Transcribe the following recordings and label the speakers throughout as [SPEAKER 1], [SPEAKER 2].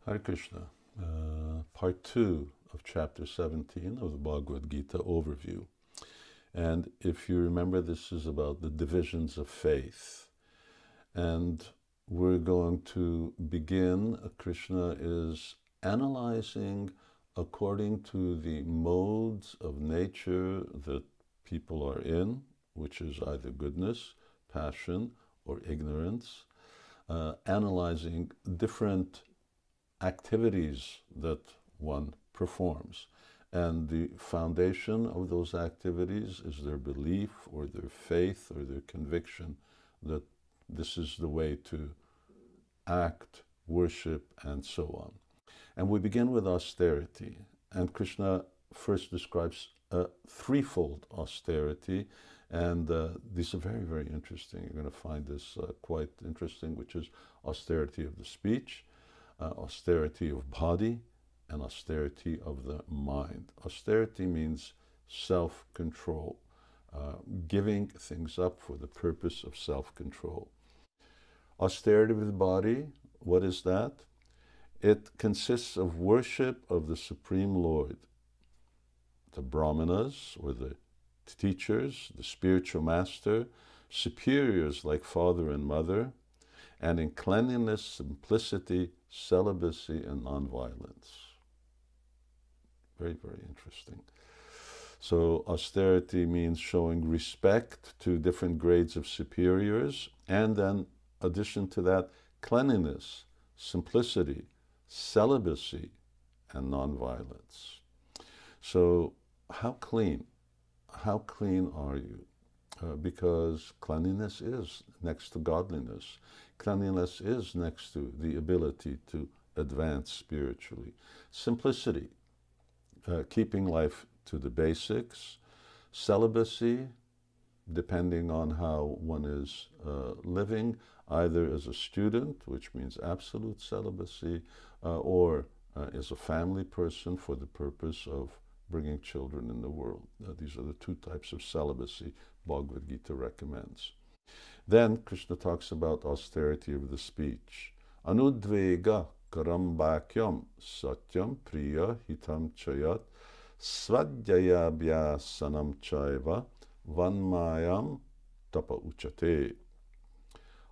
[SPEAKER 1] Hare Krishna. Part 2 of chapter 17 of the Bhagavad Gita overview. And if you remember, this is about the divisions of faith. And we're going to begin, Krishna is analyzing according to the modes of nature that people are in, which is either goodness, passion, or ignorance, analyzing different activities that one performs. And the foundation of those activities is their belief or their faith or their conviction that this is the way to act, worship, and so on. And we begin with austerity. And Krishna first describes a threefold austerity. And these are very, very interesting. You're going to find this quite interesting, which is austerity of the speech, austerity of body, and austerity of the mind. Austerity means self-control, giving things up for the purpose of self-control. Austerity of the body, what is that? It consists of worship of the Supreme Lord. The Brahmanas, or the teachers, the spiritual master, superiors like father and mother, and in cleanliness, simplicity, celibacy, and nonviolence. Very, very interesting. So austerity means showing respect to different grades of superiors, and then, addition to that, cleanliness, simplicity, celibacy, and nonviolence. So how clean? How clean are you? Because cleanliness is next to godliness. Cleanliness is next to the ability to advance spiritually. Simplicity, keeping life to the basics. Celibacy, depending on how one is living, either as a student, which means absolute celibacy, or as a family person for the purpose of bringing children in the world. These are the two types of celibacy Bhagavad Gita recommends. Then Krishna talks about austerity of the speech. Anudvega karambakyam satyam priya hitam chayat svadhyayabhyasanam chaiva vanmayam tapa uchate.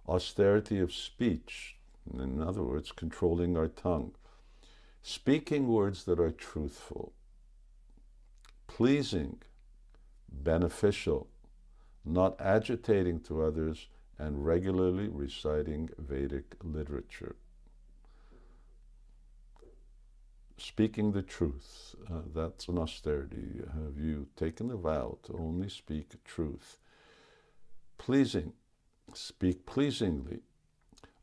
[SPEAKER 1] Austerity of speech, in other words, controlling our tongue. Speaking words that are truthful, pleasing, beneficial, not agitating to others, and regularly reciting Vedic literature. Speaking the truth, that's an austerity. Have you taken a vow to only speak truth? Pleasing, speak pleasingly,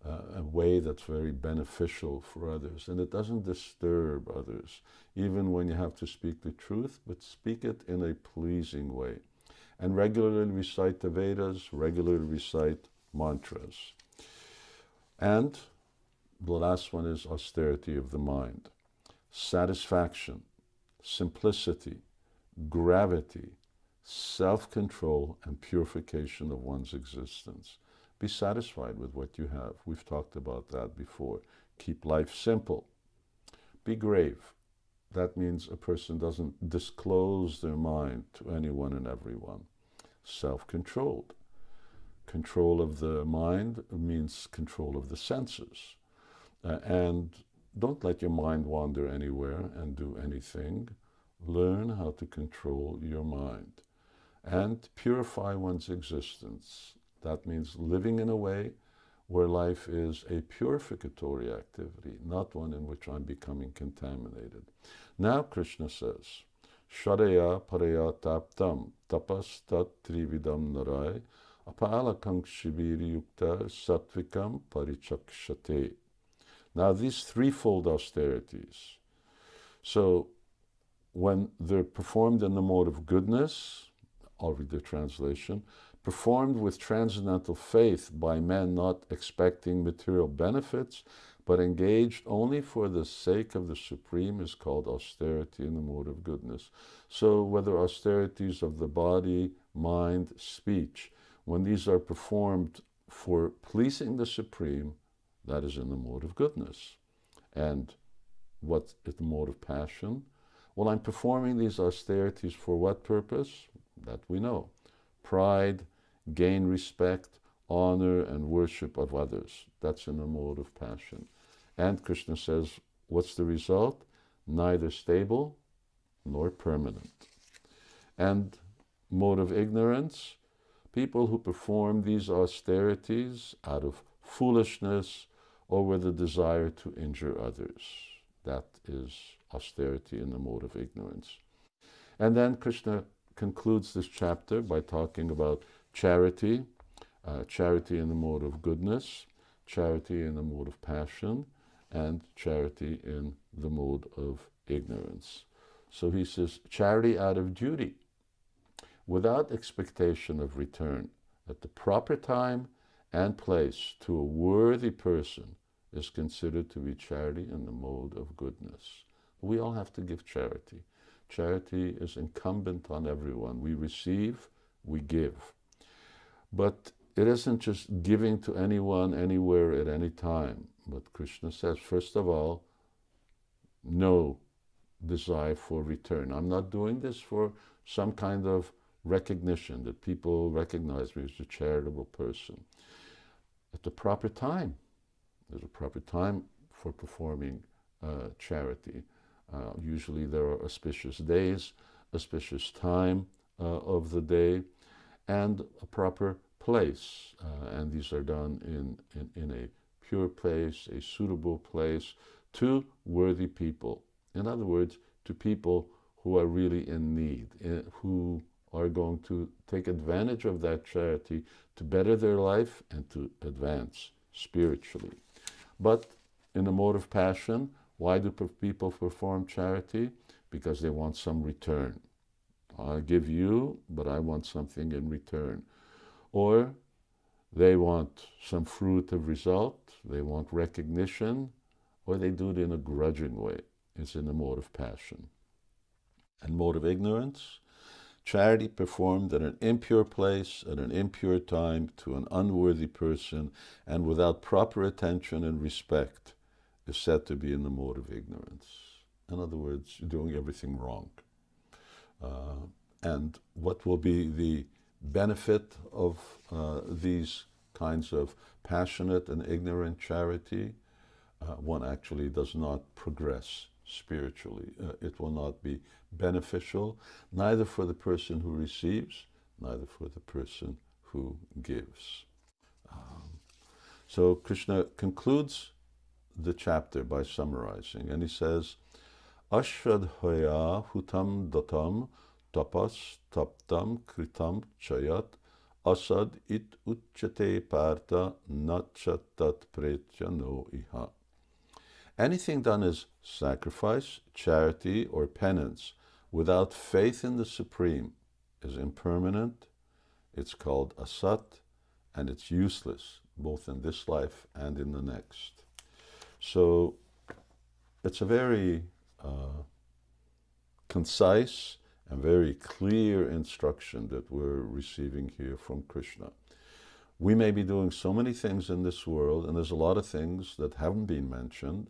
[SPEAKER 1] a way that's very beneficial for others, and it doesn't disturb others, even when you have to speak the truth, but speak it in a pleasing way. And regularly recite the Vedas, regularly recite mantras. And the last one is austerity of the mind. Satisfaction, simplicity, gravity, self-control, and purification of one's existence. Be satisfied with what you have. We've talked about that before. Keep life simple. Be grave. That means a person doesn't disclose their mind to anyone and everyone. Self-controlled. Control of the mind means control of the senses. And don't let your mind wander anywhere and do anything. Learn how to control your mind. And purify one's existence. That means living in a way where life is a purificatory activity, not one in which I'm becoming contaminated. Now Krishna says, Shadaya paraya taptam tapas tat trividam narai apalakang shibiri yukta satvikam parichakshate. Now these threefold austerities, so when they're performed in the mode of goodness, I'll read the translation, performed with transcendental faith by men not expecting material benefits, but engaged only for the sake of the Supreme, is called austerity in the mode of goodness. So whether austerities of the body, mind, speech, when these are performed for pleasing the Supreme, that is in the mode of goodness. And What's the mode of passion? Well, I'm performing these austerities for what purpose? That we know. Pride, gain respect, honor, and worship of others. That's in the mode of passion. And Krishna says, what's the result? Neither stable nor permanent. And mode of ignorance, people who perform these austerities out of foolishness or with a desire to injure others. That is austerity in the mode of ignorance. And then Krishna concludes this chapter by talking about charity, charity in the mode of goodness, charity in the mode of passion, and charity in the mode of ignorance. So he says, charity out of duty, without expectation of return, at the proper time and place to a worthy person, is considered to be charity in the mode of goodness. We all have to give charity. Charity is incumbent on everyone. We receive, we give. But it isn't just giving to anyone, anywhere, at any time. But Krishna says, first of all, no desire for return. I'm not doing this for some kind of recognition, that people recognize me as a charitable person. At the proper time, there's a proper time for performing charity. Usually there are auspicious days, auspicious time of the day, and a proper place. And these are done in a pure place, a suitable place, to worthy people. In other words, to people who are really in need, who are going to take advantage of that charity to better their life and to advance spiritually. But in the mode of passion, why do people perform charity? Because they want some return. I give you, but I want something in return. Or they want some fruit of result, they want recognition, or they do it in a grudging way. It's in the mode of passion. And mode of ignorance, charity performed at an impure place, at an impure time, to an unworthy person, and without proper attention and respect, is said to be in the mode of ignorance. In other words, you're doing everything wrong. And what will be the benefit of these kinds of passionate and ignorant charity? One actually does not progress spiritually. It will not be beneficial, neither for the person who receives, neither for the person who gives. So Krishna concludes the chapter by summarizing, and he says, Ashradhaya hutam datam tapas taptam kritam chayat asad it uchate parta nachatat pretya no iha. Anything done as sacrifice, charity, or penance without faith in the Supreme is impermanent, it's called asat, and it's useless, both in this life and in the next. So it's a very concise and very clear instruction that we're receiving here from Krishna. We may be doing so many things in this world, and there's a lot of things that haven't been mentioned,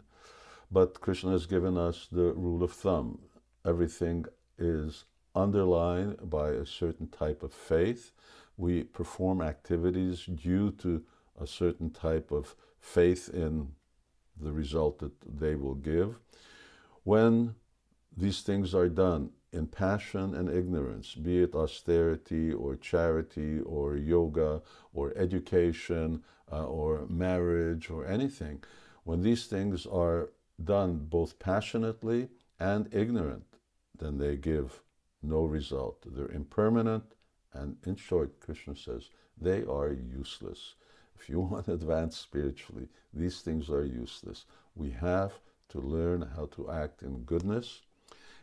[SPEAKER 1] but Krishna has given us the rule of thumb. Everything is underlined by a certain type of faith. We perform activities due to a certain type of faith in the result that they will give. When these things are done in passion and ignorance, be it austerity or charity or yoga or education or marriage or anything, when these things are done both passionately and ignorant, then they give no result. They're impermanent, and in short, Krishna says, they are useless. If you want to advance spiritually, these things are useless. We have to learn how to act in goodness,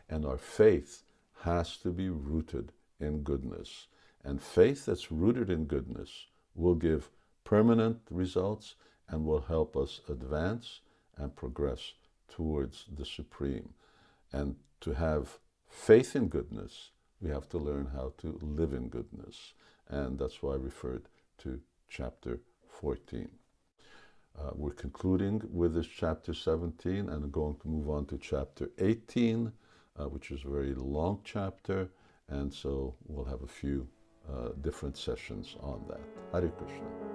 [SPEAKER 1] and our faith has to be rooted in goodness. And faith that's rooted in goodness will give permanent results and will help us advance and progress towards the Supreme. And to have faith in goodness, we have to learn how to live in goodness. And that's why I referred to chapter 14. We're concluding with this chapter 17 and going to move on to chapter 18, which is a very long chapter, and so we'll have a few different sessions on that. Hare Krishna.